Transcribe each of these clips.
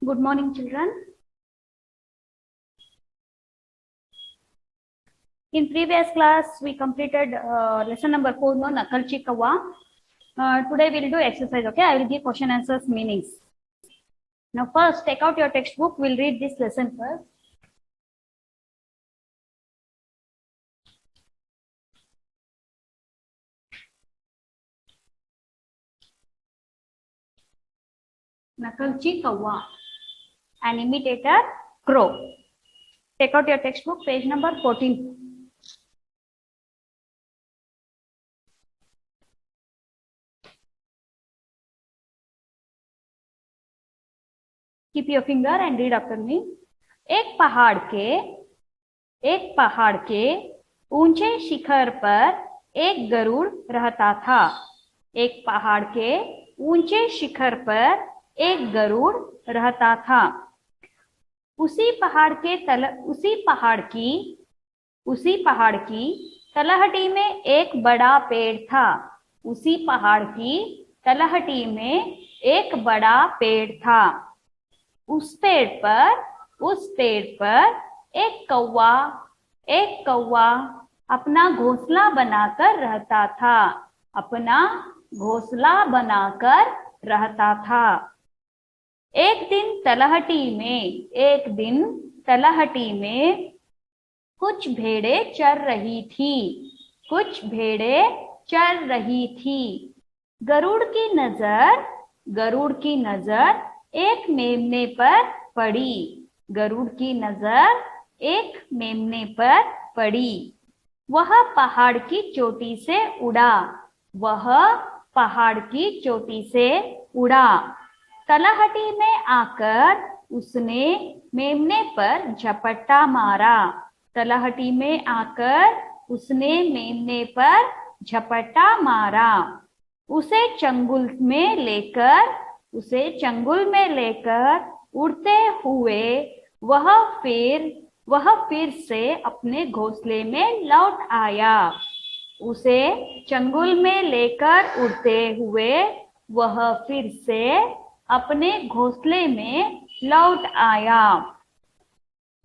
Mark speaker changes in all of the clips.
Speaker 1: Good morning, children. In previous class, we completed lesson number 4, no, Nakalchi Kawa. Today we'll do exercise, okay? I will give question answers meanings. Now first, take out your textbook. We'll read this lesson first. Nakalchi Kawa, an imitator crow. Take out your textbook, page number 14. Keep your finger and read after me. एक पहाड़ के ऊंचे शिखर पर एक गरुड़ रहता था। एक पहाड़ के ऊंचे शिखर पर एक गरुड़ रहता था। उसी पहाड़ की तलहटी में एक बड़ा पेड़ था। उसी पहाड़ की तलहटी में एक बड़ा पेड़ था। उस पेड़ पर एक कौवा अपना घोंसला बनाकर रहता था। अपना घोंसला बनाकर रहता था। एक दिन तलहटी में कुछ भेड़ें चर रही थी। गरुड़ की नजर एक मेमने पर पड़ी। वह पहाड़ की चोटी से उड़ा। तलहटी में आकर उसने मेमने पर झपट्टा मारा। उसे चंगुल में लेकर उड़ते हुए वह फिर से अपने घोंसले में लौट आया। उसे चंगुल में लेकर उड़ते हुए वह फिर से अपने घोंसले में लौट आया।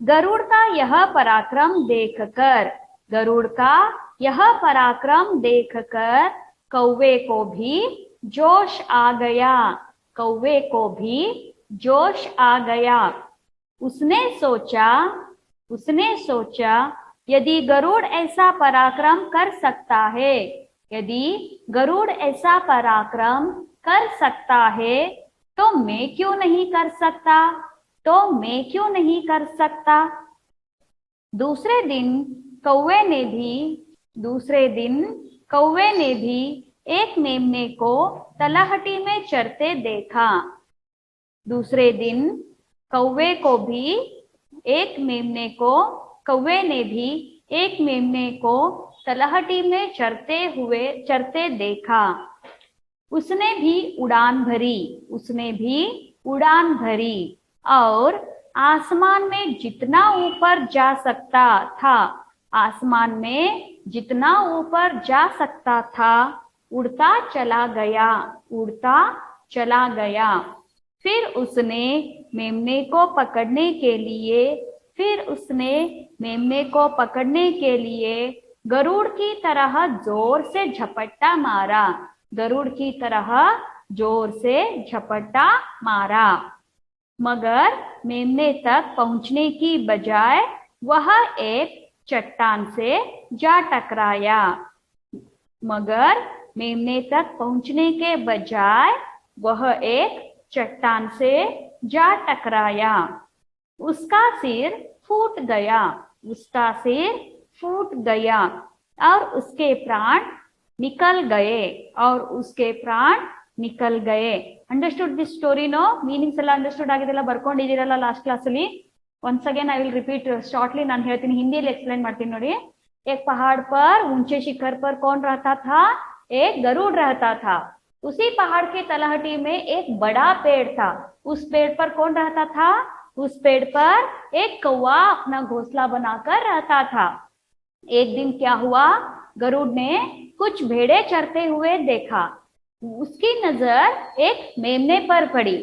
Speaker 1: गरुड़ का यह पराक्रम देखकर कौवे को भी जोश आ गया। उसने सोचा यदि गरुड़ ऐसा पराक्रम कर सकता है तो मैं क्यों नहीं कर सकता। दूसरे दिन कौवे ने भी एक मेमने को तलहटी में चरते देखा। कौवे ने भी एक मेमने को तलहटी में चरते देखा। उसने भी उड़ान भरी और आसमान में जितना ऊपर जा सकता था उड़ता चला गया। फिर उसने मेमने को पकड़ने के लिए गरुड़ की तरह जोर से झपट्टा मारा। मगर मेमने तक पहुंचने की बजाय वह एक चट्टान से जा टकराया। उसका सिर फूट गया और उसके प्राण निकल गए। Understood this story no? Meanings ಎಲ್ಲ ಅಂಡರ್ಸ್ಟೂಡ್ ಆಗಿದೆಲ್ಲ ಬರ್ಕೊಂಡಿದ್ದೀರಲ್ಲ ಲಾಸ್ಟ್ ಕ್ಲಾಸ್ ಅಲ್ಲಿ? once again I will repeat shortly. ನಾನು ಹೇಳ್ತೀನಿ, ಹಿಂದಿಯಲ್ಲಿ ಎಕ್ಸ್ಪ್ಲೈನ್ ಮಾಡ್ತೀನಿ ನೋಡಿ. एक पहाड़ पर ऊंचे शिखर पर कौन रहता था? एक गरुड़ रहता था। उसी पहाड़ के तलहटी में एक बड़ा पेड़ था। उस पेड़ पर कौन रहता था? उस पेड़ पर एक कौवा अपना घोंसला बनाकर रहता था। एक दिन क्या हुआ? गरुड़ ने कुछ भेड़ें चरते हुए देखा। उसकी नजर एक मेमने पर पड़ी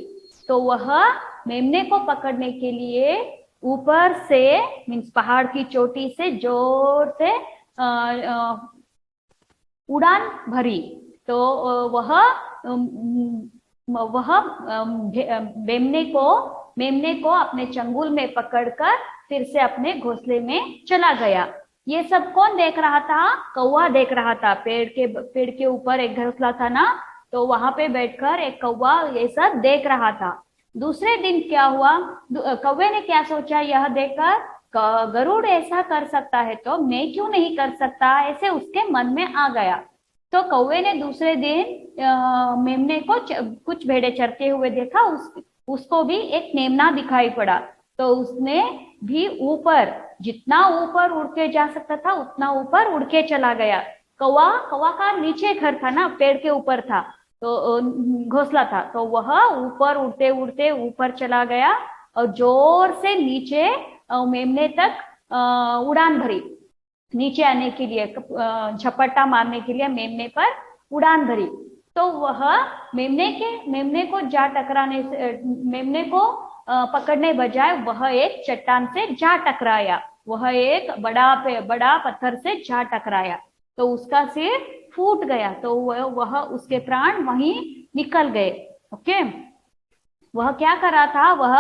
Speaker 1: तो वह मेमने को पकड़ने के लिए ऊपर से मीन्स पहाड़ की चोटी से जोर से उड़ान भरी। तो मेमने को अपने चंगुल में पकड़कर फिर से अपने घोंसले में चला गया। ये सब कौन देख रहा था? कौवा देख रहा था। पेड़ के ऊपर एक घोंसला था ना, तो वहां पे बैठकर एक कौवा ये सब देख रहा था। दूसरे दिन क्या हुआ? कौवे ने क्या सोचा यह देखकर, गरुड़ ऐसा कर सकता है तो मैं क्यों नहीं कर सकता, ऐसे उसके मन में आ गया। तो कौवे ने दूसरे दिन मेमने को कुछ भेड़े चरते हुए देखा। उसको भी एक मेमना दिखाई पड़ा। तो उसने भी ऊपर, जितना ऊपर उड़ के जा सकता था उतना ऊपर उड़ के चला गया। कौवा का नीचे घर था ना, पेड़ के ऊपर था, तो घोंसला था, तो वह ऊपर उड़ते उड़ते ऊपर चला गया और जोर से नीचे मेमने तक उड़ान भरी। नीचे आने के लिए, झपट्टा मारने के लिए मेमने पर उड़ान भरी। तो वह मेमने को जा टकराने से, मेमने को पकड़ने बजाय वह एक चट्टान से जा टकराया। वह एक बड़ा पत्थर से जा टकराया, तो उसका सिर फूट गया। तो वह उसके प्राण वहीं निकल गए। ओके, वह क्या कर रहा था? वह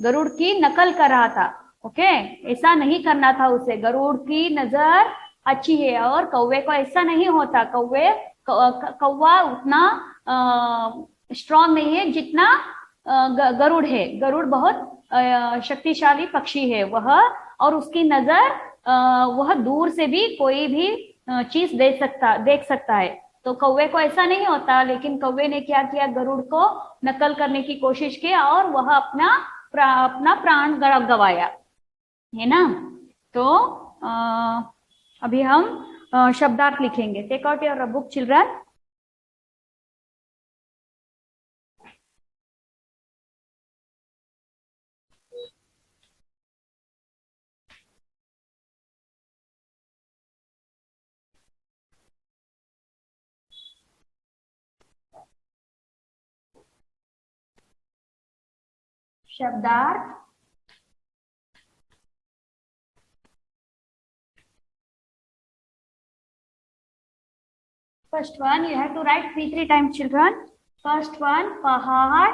Speaker 1: गरुड़ की नकल कर रहा था। ओके, ऐसा नहीं करना था उसे। गरुड़ की नजर अच्छी है और कौवे को ऐसा नहीं होता। कौवा उतना स्ट्रांग नहीं है जितना गरुड़ है। गरुड़ बहुत शक्तिशाली पक्षी है वह, और उसकी नजर वह दूर से भी कोई भी चीज देख सकता है। तो कौवे को ऐसा नहीं होता, लेकिन कौवे ने क्या किया? गरुड़ को नकल करने की कोशिश की और वह अपना प्राण गवाया, है ना। तो अभी हम शब्दार्थ लिखेंगे। Take out your book children. शब्दार्थ। First one, you have to write three times, children. First one, पहाड़.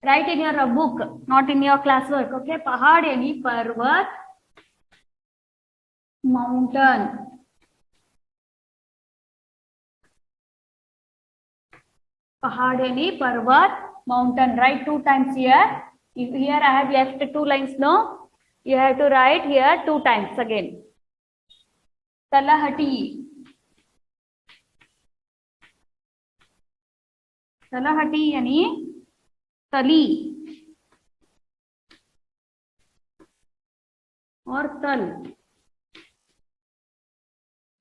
Speaker 1: Write in your book, not in your classwork. Okay, पहाड़ यानी पर्वत, mountain. पहाड़ यानी पर्वत, mountain. Write 2 times here. Here I have left 2 lines. No, you have to write here 2 times again. तलहटी. तलहटी यानी तली और तल,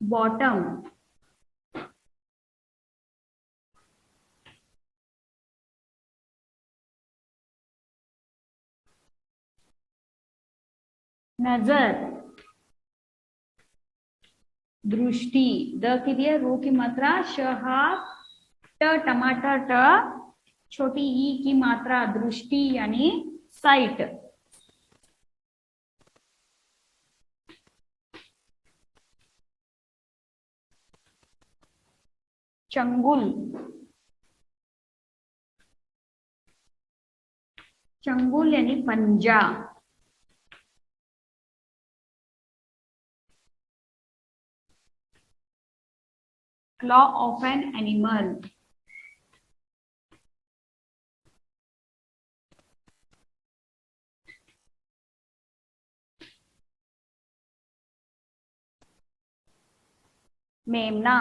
Speaker 1: बॉटम। नजर, दृष्टि। द के लिए रू की मात्रा शहा, ट टमाटर ट, छोटी ई की मात्रा दृष्टि यानी साइट। चंगुल, चंगुल यानी पंजा। Claw of an animal. मेमना,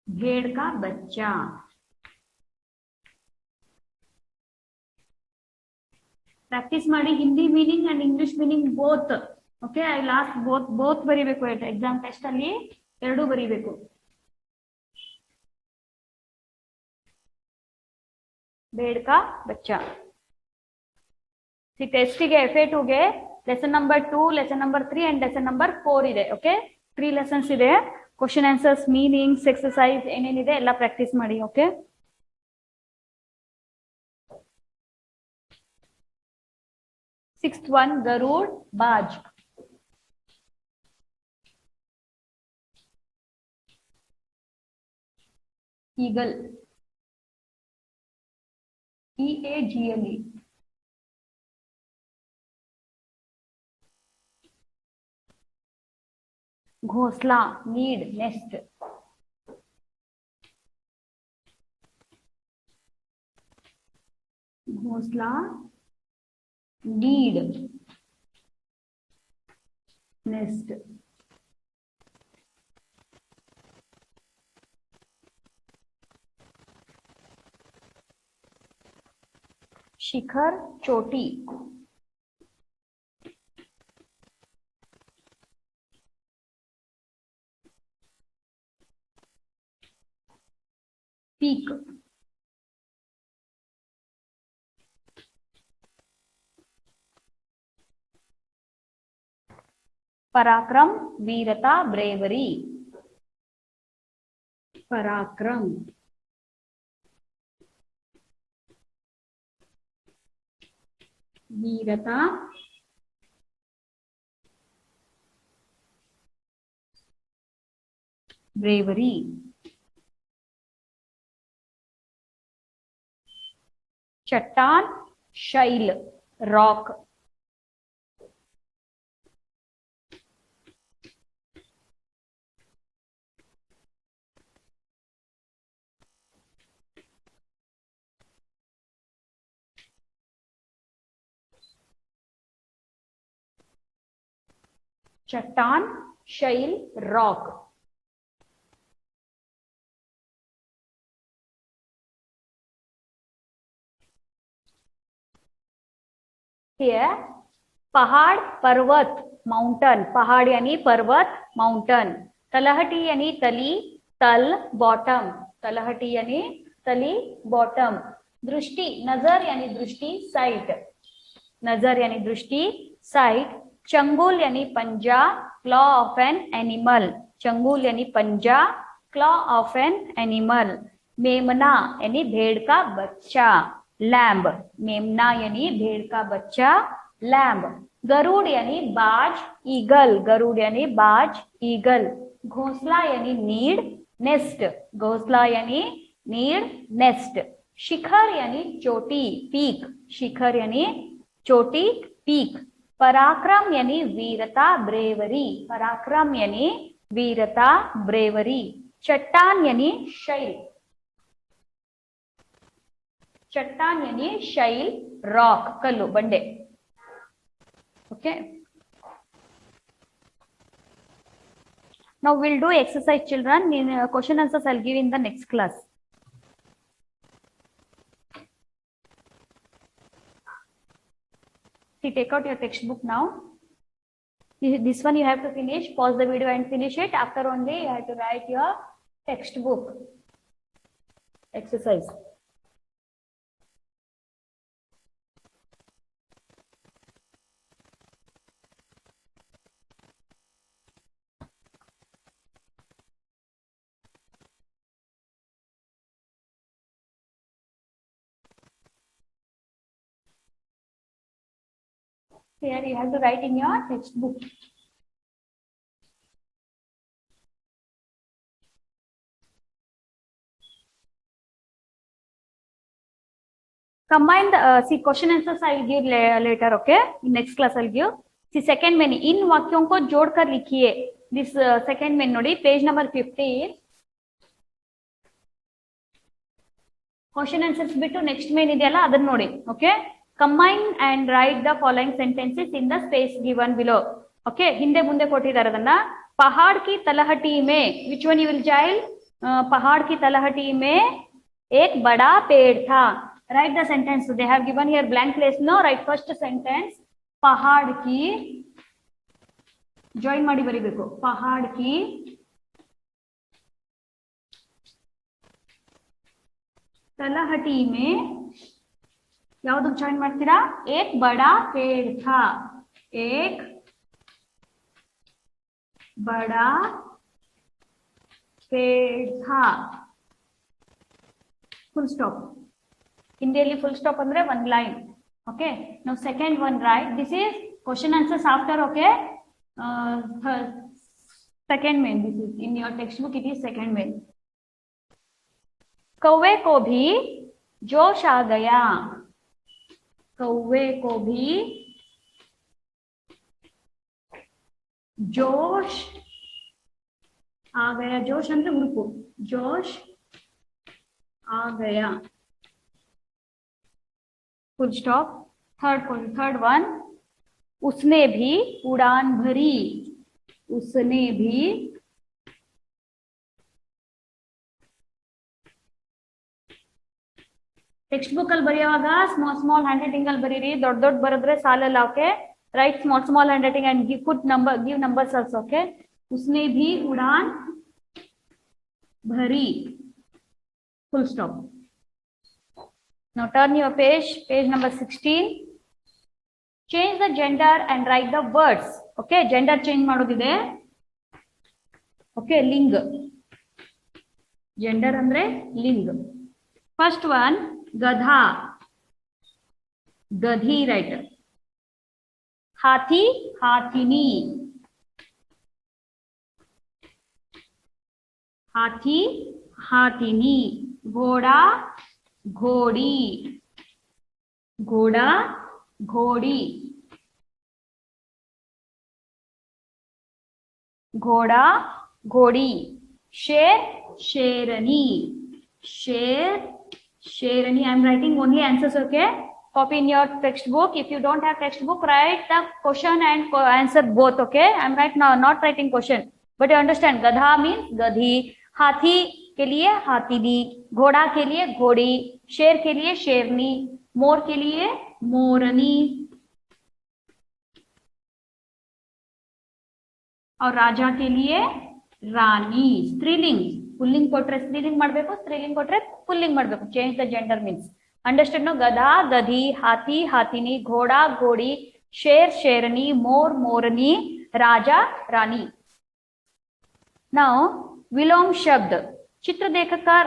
Speaker 1: भेड़ का बच्चा। प्रैक्टिस ಮಾಡಿ Hindi meaning and English meaning both. Okay, I last both ಬರಿಬೇಕು. ಎಕ್ಸಾಮ್ ಟೆಸ್ಟ್ ಅಲ್ಲಿ ಎರಡೂ ಬರಿಬೇಕು. भेड़ का बच्चा. ಟೆಸ್ಟಿಗೆ FA2ಗೆ lesson number 2, lesson number 3 and lesson number 4 ಇದೆ. ಓಕೆ, 3 ಲೆಸನ್ಸ್ ಇದೆ. ಕ್ವಶನ್ ಆನ್ಸರ್ಸ್, ಮೀನಿಂಗ್ಸ್, ಎಕ್ಸರ್ಸೈಸ್ ಏನೇನಿದೆ ಎಲ್ಲ ಪ್ರಾಕ್ಟೀಸ್ ಮಾಡಿ. ಓಕೆ, ಸಿಕ್ಸ್ತ್ ಒನ್ ಗರುಡ್ ಬಾಜ್. Eagle, EAGLE. घोंसला, नीड, नेस्ट. घोंसला, नीड, नेस्ट. शिखर, चोटी. पीक. पराक्रम, वीरता, ब्रेवरी. पराक्रम, वीरता, ब्रेवरी. चट्टान, शैल, रॉक. चट्टान, शैल, रॉक. Here, पहाड़, पर्वत, माउंटन. पहाड़ यानी पर्वत, माउंटन. तलहटी यानी तली, तल, बॉटम. तलहटी यानी तली, बॉटम. दृष्टि, नजर यानी दृष्टि, साइट. नजर यानी दृष्टि, साइट. चंगुल यानी पंजा, क्लॉ ऑफ एन एनिमल. चंगुल यानी पंजा, क्लॉ ऑफ एन एनिमल. मेमना यानी भेड़ का बच्चा, लैम्ब. मेमना यानी भेड़ का बच्चा, लैम्ब. गरुड़ यानी बाज, ईगल. गरुड़ यानी बाज, ईगल. घोंसला यानी नीड, नेस्ट. घोंसला यानी नीड, नेस्ट. शिखर यानी चोटी, पीक. शिखर यानी चोटी, पीक. पराक्रम यानी वीरता, ब्रेवरी. पराक्रम यानी वीरता, ब्रेवरी. चट्टान यानी शैल. चट्टान यानी शैल, रॉक, कल्लु, बंडे. Okay. Now we'll do exercise, children. In question answers I'll give in the next class. See, take out your textbook now. This one you have to finish. Pause the video and finish it. After only you have to write your textbook exercise. Here you have to write in your textbook. Combine the see question answers I'll give later. Okay, in next class I'll give. See second main, इन वाक्यों को जोड़कर लिखिए. This second main नोडी page number 15. Question answers बिಟ್ಟು next main ಇದೆಯಲ್ಲ ಅದನ್ನ ನೋಡಿ. Okay, combine and write the following sentences in the space given below. Okay, ಹಿಂದೆ ಮುಂದೆ ಕೊಟ್ಟಿದ್ದಾರೆ ಅದನ್ನ. पहाड़ की तलहटी में, which one you will child? पहाड़ की तलहटी में एक बड़ा पेड़ था. Write the sentence. They have given here blank place. No, write first sentence. पहाड़ की, join ಮಾಡಿ ಬರಿಬೇಕು. पहाड़ की तलहटी में ಯಾವುದು ಜಾಯಿನ್ ಮಾಡ್ತೀರಾ? एक बड़ा पेड़ था. एक बड़ा पेढ़ा full stop. Hindi full stop andre one line. Okay. Now second one, right? This is question answers after. Okay. Second main. This is in your textbook. It is second main. कौवे को भी जोश आ गया. कौवे को भी जोश आ गया. जोश अंदर उनको जोश आ गया. Full stop. थर्ड वन, उसने भी उड़ान भरी. उसने भी ಟೆಕ್ಸ್ಟ್ ಬುಕ್ ಅಲ್ಲಿ ಬರೆಯುವಾಗ ಸ್ಮಾಲ್ ಹ್ಯಾಂಡ್ ರೈಟಿಂಗ್ ಅಲ್ಲಿ ಬರೀರಿ. ದೊಡ್ಡ ಬರೆದ್ರೆ ಸಾಲಲ್ಲ. Okay. Right small hand writing and give numbers also. Okay. उसने भी उड़ान भरी. Full stop. Now turn your page number 16. Change the gender and write the words. Okay, gender change ಮಾಡೋದಿದೆ. Okay, ಲಿಂಗ. Gender ಅಂದ್ರೆ ಲಿಂಗ. First one, गधा. गधी राइटर. हाथी हाथिनी. हाथी हाथिनी. घोड़ा घोड़ी. घोड़ा घोड़ी. घोड़ा घोड़ी. शेर शेरनी. शेर शेरनी. I am writing only answers. Okay. Copy in your textbook. If you don't have textbook, write the question and answer both. Okay. I am right now not writing question, but you understand. गधा means गधी. हाथी के लिए हाथीनी. घोड़ा के लिए घोड़ी. शेर के लिए शेरनी. मोर के लिए मोरनी. और राजा के लिए रानी. स्त्रीलिंग. पुल्लिंग कोट्रे स्त्रीलिंग ಮಾಡಬೇಕು. ಸ್ತ್ರೀಲಿಂಗ್ ಕೊಟ್ರೆ ಪುಲ್ಲಿಂಗ್ ಮಾಡಬೇಕು. Change the gender means. Understand no. ಗಧಾ ಗಧಿ. ಹಾಥಿ ಹಾಥಿನಿ. घोड़ा घोड़ी. शेर शेरनी. मोर मोरनी. राजा रानी. नाउ विलोम शब्द. चित्र देखकर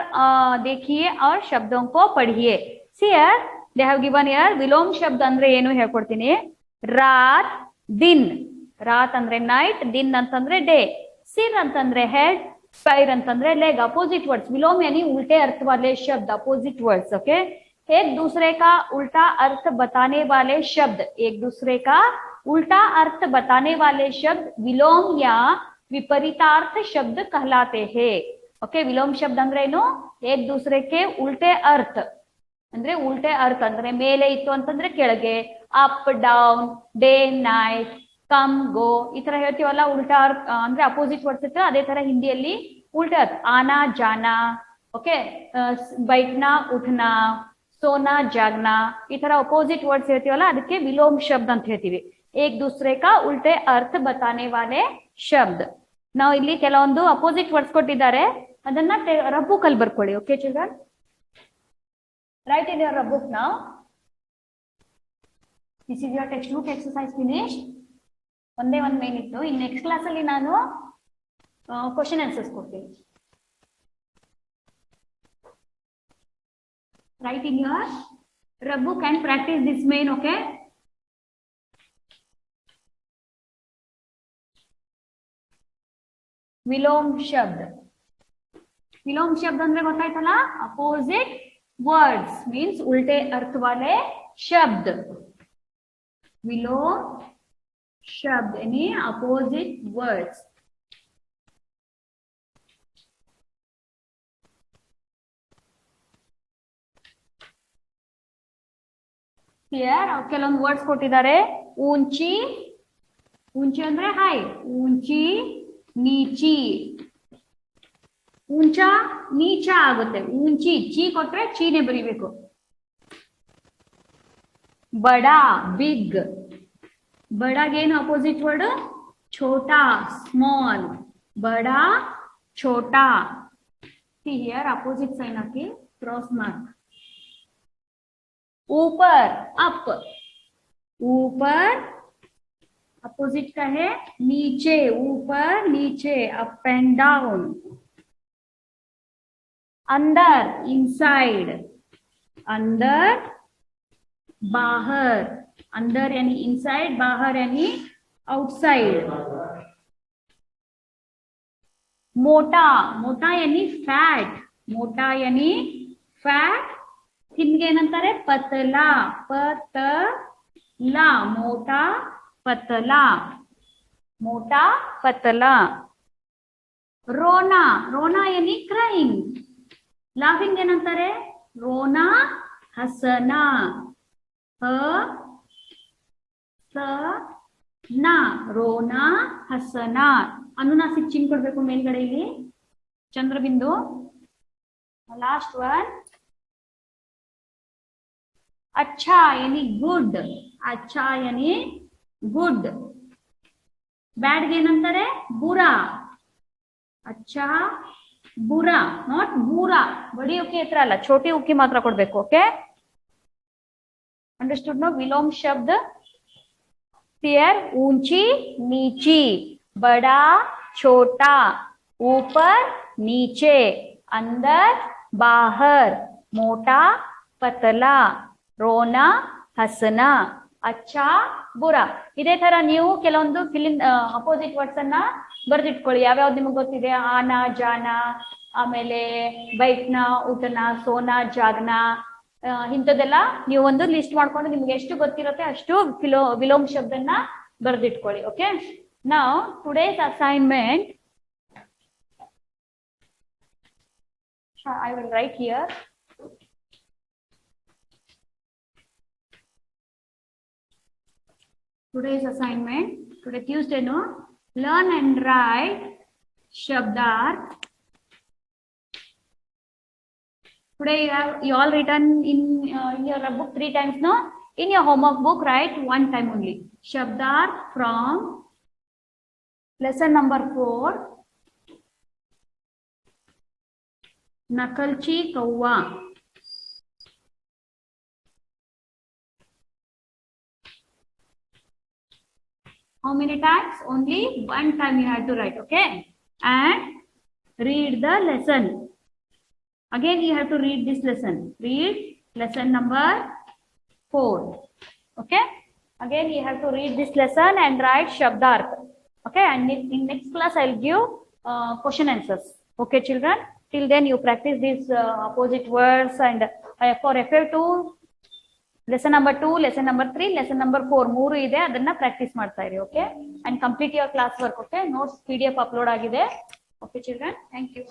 Speaker 1: देखिए और शब्दों को पढ़िए. See here they have given here. ವಿಲೋಮ ಶಬ್ದ ಅಂದ್ರೆ ಏನು ಹೇಳ್ಕೊಡ್ತೀನಿ. ರಾತ್ ದಿನ್. ರಾತ್ ಅಂದ್ರೆ ನೈಟ್. ದಿನ್ ಅಂತಂದ್ರೆ ಡೇ. सिर ಅಂತಂದ್ರೆ ಹೆಡ್. पैर ಅಂತಂದ್ರೆ लेग. Opposite words. विलोम यानी उल्टे अर्थ वाले शब्द. Opposite words. ओके. एक दूसरे का उल्टा अर्थ बताने वाले शब्द. एक दूसरे का उल्टा अर्थ बताने वाले शब्द विलोम या विपरीतार्थ शब्द कहलाते हैं. ओके. विलोम शब्द ಅಂದ್ರೆ ಏನು. एक दूसरे के उल्टे अर्थ ಅಂದ್ರೆ ಉಲ್ಟೆ ಅರ್ಥ ಅಂದ್ರೆ ಮೇಲೆ ಇತ್ತು ಅಂತಂದ್ರೆ ಕೆಳಗೆ. Up down. Day night. Come go ಈ ತರ ಹೇಳ್ತೀವಲ್ಲ. ಉಲ್ಟಾ ಅರ್ಥ ಅಂದ್ರೆ ಅಪೋಸಿಟ್ ವರ್ಡ್ಸ್ ಇತ್ತು. ಅದೇ ತರ ಹಿಂದಿಯಲ್ಲಿ ಉಲ್ಟಾ ಅರ್ಥ. ಆನಾ ಜಾನಾ. ಓಕೆ. ಬೈಟ್ನಾ ಉಠನಾ. ಸೋನಾ ಜಾಗ್ನಾ. ಈ ತರ ಅಪೋಸಿಟ್ ವರ್ಡ್ಸ್ ಹೇಳ್ತೀವಲ್ಲ ಅದಕ್ಕೆ ವಿಲೋಮ ಶಬ್ದ ಅಂತ ಹೇಳ್ತೀವಿ. ಏಕ್ दूसरे का उल्टे अर्थ बताने वाले शब्द. ನಾವು ಇಲ್ಲಿ ಕೆಲವೊಂದು ಅಪೋಸಿಟ್ ವರ್ಡ್ಸ್ ಕೊಟ್ಟಿದ್ದಾರೆ. ಅದನ್ನ ರಫ್ ಬುಕ್ ಅಲ್ಲಿ ಬರ್ಕೊಳ್ಳಿ. Okay children. Write in your rub book now. This is your textbook exercise finished. ಒಂದೇ ಒಂದು ಮೇನ್ ಇತ್ತು. ಇನ್ ನೆಕ್ಸ್ಟ್ ಕ್ಲಾಸ್ ಅಲ್ಲಿ ನಾನು ಕ್ವಶನ್ ಆನ್ಸರ್ಸ್ ಕೊಡ್ತೀನಿ. Write in your rub book and practice this main. Okay. ವಿಲೋಮ ಶಬ್ದ. ವಿಲೋಮ ಶಬ್ದ ಅಂದ್ರೆ ಗೊತ್ತಾಯ್ತಲ್ಲ. ಅಪೋಸಿಟ್ वर्ड्स मीन्स उल्टे अर्थ वाले शब्द. विलोम शब्द यानी अपोजिट वर्ड्स. क्लियर. ಕೆಲವೊಂದು ವರ್ಡ್ಸ್ ಕೊಟ್ಟಿದ್ದಾರೆ. ऊंची. ऊंची ಅಂದ್ರೆ ಹೈ. ऊंची नीची. ऊंचा नीचा आगुತ್ತೆ. ऊंची ची ಕೊಟ್ರೆ ಚೀನೆ ಬರಿಬೇಕು. बड़ा बिग. बड़ा ಏನು ಅಪೋಸಿಟ್ ವರ್ಡ್. छोटा स्मॉल. बड़ा छोटा. see here opposite sign hockey cross mark. ऊपर अप. ऊपर अपोजिट का है नीचे. ऊपर नीचे. Up and down. अंदर inside, अंदर बाहर, अंदर यानी inside, बाहर यानी outside. मोटा, मोटा यानी फॅट, मोटा यानी फॅट. थिनगे ಏನಂತಾರೆ पतला, पतला, मोटा पतला, मोटा पतला. रोना, रोना यानी क्राइंग. लाफिंग ಏನಂತಾರೆ रोना हसना, ಹಸನಾ, रोना हसना. ಅನುನಾಸಿಕ್ ಚಿಹ್ನೆ ಕೊಡಬೇಕು ಮೇಲ್ಗಡೆ ಇಲ್ಲಿ ಚಂದ್ರಬಿಂದು. लास्ट वन अच्छा यानी गुड, अच्छा यानी गुड. बैड ಏನಂತಾರೆ बुरा, अच्छा बुरा, not बुरा. बड़ी उकी हत्र अಲ್ಲ, छोटी उकी मात्र ಕೊಡಬೇಕು. Okay, understood no. विलोम शब्द here ऊंची नीची, बड़ा छोटा, ऊपर नीचे, अंदर बाहर, मोटा पतला, रोना हसना, अच्छा बुरा. ಇದೇ ತರ ನೀವು ಕೆಲವೊಂದು ಫಿಲ್ ಅಪೋಸಿಟ್ ವರ್ಡ್ಸ್ ಅನ್ನ ಬರೆದಿಟ್ಕೊಳ್ಳಿ. ಯಾವ್ಯಾವ್ದು ನಿಮಗೆ ಗೊತ್ತಿದೆ, ಆನ ಜಾನ, ಆಮೇಲೆ ಬೈಟ್ನ ಊಟನ, ಸೋನ ಜಾಗ್ನ, ಇಂಥದ್ದೆಲ್ಲ ನೀವು ಒಂದು ಲಿಸ್ಟ್ ಮಾಡ್ಕೊಂಡು ನಿಮ್ಗೆ ಎಷ್ಟು ಗೊತ್ತಿರುತ್ತೆ ಅಷ್ಟು ವಿಲೋಮ ಶಬ್ದನ ಬರೆದಿಟ್ಕೊಳ್ಳಿ. Okay, now today's assignment I will write here. Today's assignment, today Tuesday, no, learn and write shabdarth. Today you all written in your book 3 times, no? In your homework book write 1 time only. Shabdarth from lesson number 4, Nakalchi Kauva. How many times? Only 1 time you have to write. Okay, and read the lesson. Again you have to read this lesson. Read lesson number 4. Okay, again you have to read this lesson and write shabdarth. Okay, and in next class I'll give question answers. Okay children, till then you practice these opposite words, and for FF2 lesson number 2, lesson number 3, lesson number 4 ಮೂರು ಇದೆ, ಅದನ್ನ practice ಮಾಡ್ತಾ ಇರಿ. Okay, and complete your class work. Okay, notes PDF upload ಆಗಿದೆ. Okay children, thank you.